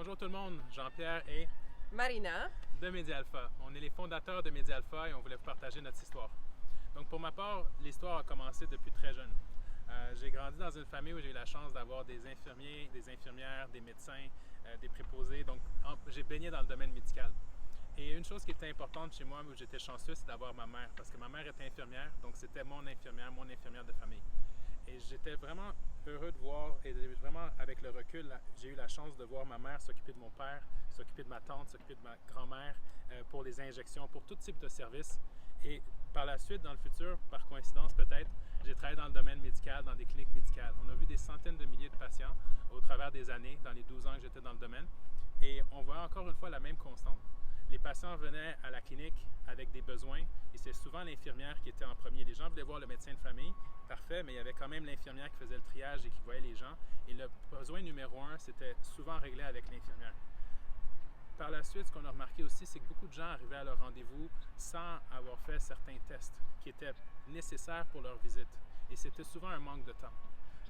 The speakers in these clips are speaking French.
Bonjour tout le monde, Jean-Pierre et Marina. de Medialpha. On est les fondateurs de Medialpha et on voulait vous partager notre histoire. Donc pour ma part, l'histoire a commencé depuis très jeune. J'ai grandi dans une famille où j'ai eu la chance d'avoir des infirmiers, des infirmières, des médecins, des préposés. Donc j'ai baigné dans le domaine médical. Et une chose qui était importante chez moi, où j'étais chanceux, c'est d'avoir ma mère. Parce que ma mère était infirmière, donc c'était mon infirmière de famille. Et j'étais vraiment heureux de voir, et vraiment avec le recul, j'ai eu la chance de voir ma mère s'occuper de mon père, s'occuper de ma tante, s'occuper de ma grand-mère pour les injections, pour tout type de services. Et par la suite, dans le futur, par coïncidence peut-être, j'ai travaillé dans le domaine médical, dans des cliniques médicales. On a vu des centaines de milliers de patients au travers des années, dans les 12 ans que j'étais dans le domaine. Et on voit encore une fois la même constante. Les patients venaient à la clinique avec des besoins et c'est souvent l'infirmière qui était en premier. Les gens voulaient voir le médecin de famille, parfait, mais il y avait quand même l'infirmière qui faisait le triage et qui voyait les gens. Et le besoin numéro un, c'était souvent réglé avec l'infirmière. Par la suite, ce qu'on a remarqué aussi, c'est que beaucoup de gens arrivaient à leur rendez-vous sans avoir fait certains tests qui étaient nécessaires pour leur visite. Et c'était souvent un manque de temps.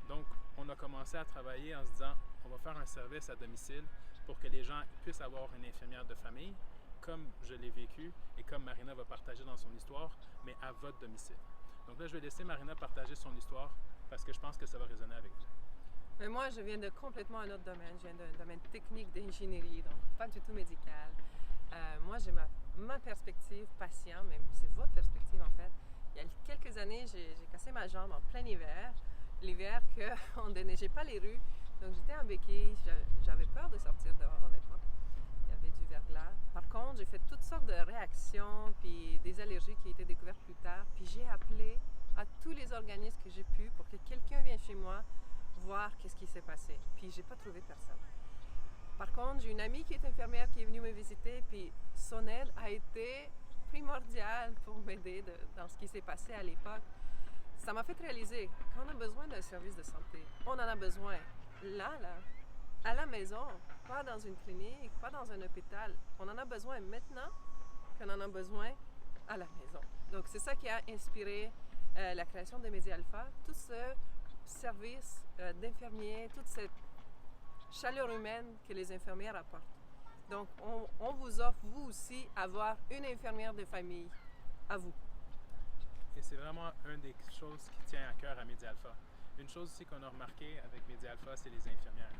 Donc, on a commencé à travailler en se disant, on va faire un service à domicile pour que les gens puissent avoir une infirmière de famille, comme je l'ai vécu et comme Marina va partager dans son histoire, mais à votre domicile. Donc là, je vais laisser Marina partager son histoire parce que je pense que ça va résonner avec vous. Mais moi, je viens de complètement un autre domaine. Je viens d'un domaine technique d'ingénierie, donc pas du tout médical. Moi, j'ai ma perspective patient, mais c'est votre perspective en fait. Il y a quelques années, j'ai cassé ma jambe en plein hiver. L'hiver qu'on ne déneigeait pas les rues. Donc j'étais en béquille, j'avais peur de sortir dehors honnêtement. Il y avait du verglas. Par contre, j'ai fait toutes sortes de réactions, puis des allergies qui étaient découvertes plus tard. Puis j'ai appelé à tous les organismes que j'ai pu pour que quelqu'un vienne chez moi voir qu'est-ce qui s'est passé. Puis j'ai pas trouvé personne. Par contre, j'ai une amie qui est infirmière qui est venue me visiter, puis son aide a été primordiale pour m'aider dans ce qui s'est passé à l'époque. Ça m'a fait réaliser qu'on a besoin d'un service de santé. On en a besoin là, à la maison, pas dans une clinique, pas dans un hôpital. On en a besoin maintenant qu'on en a besoin à la maison. Donc, c'est ça qui a inspiré la création de Medialpha. Tout ce service d'infirmiers, toute cette chaleur humaine que les infirmières apportent. Donc, on vous offre, vous aussi, avoir une infirmière de famille à vous. Et c'est vraiment une des choses qui tient à cœur à Medialpha. Une chose aussi qu'on a remarqué avec Medialpha, c'est les infirmières.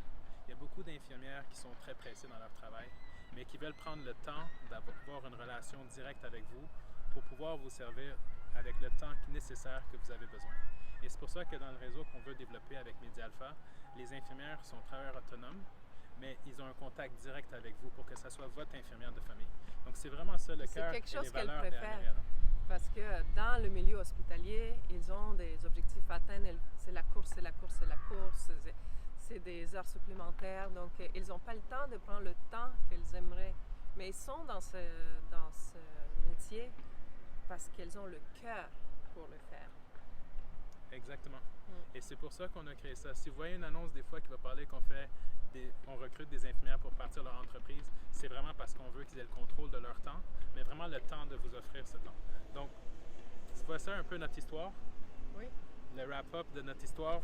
Il y a beaucoup d'infirmières qui sont très pressées dans leur travail, mais qui veulent prendre le temps d'avoir une relation directe avec vous pour pouvoir vous servir avec le temps nécessaire que vous avez besoin. Et c'est pour ça que dans le réseau qu'on veut développer avec Medialpha, les infirmières sont travailleurs autonomes, mais ils ont un contact direct avec vous pour que ce soit votre infirmière de famille. Donc c'est vraiment ça le cœur et les valeurs derrière. Parce que dans le milieu hospitalier, ils ont des objectifs à atteindre. C'est la course, c'est la course, c'est la course. C'est des heures supplémentaires. Donc, ils n'ont pas le temps de prendre le temps qu'ils aimeraient. Mais ils sont dans ce métier parce qu'ils ont le cœur pour le faire. Exactement. Et c'est pour ça qu'on a créé ça. Si vous voyez une annonce des fois qui va parler on recrute des infirmières pour partir leur entreprise, c'est vraiment parce qu'on veut qu'ils aient le contrôle de leur temps, mais vraiment le temps de vous offrir ce temps. Donc, voici un peu notre histoire. Oui. Le wrap-up de notre histoire.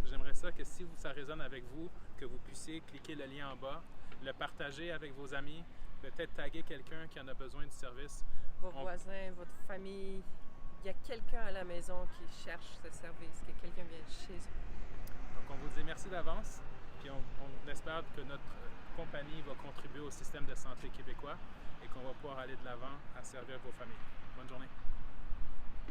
J'aimerais ça que si ça résonne avec vous, que vous puissiez cliquer le lien en bas, le partager avec vos amis, peut-être taguer quelqu'un qui en a besoin du service. Vos voisins, votre famille. Il y a quelqu'un à la maison qui cherche ce service, que quelqu'un vienne chez eux. Donc, on vous dit merci d'avance, puis on espère que notre compagnie va contribuer au système de santé québécois et qu'on va pouvoir aller de l'avant à servir vos familles. Bonne journée.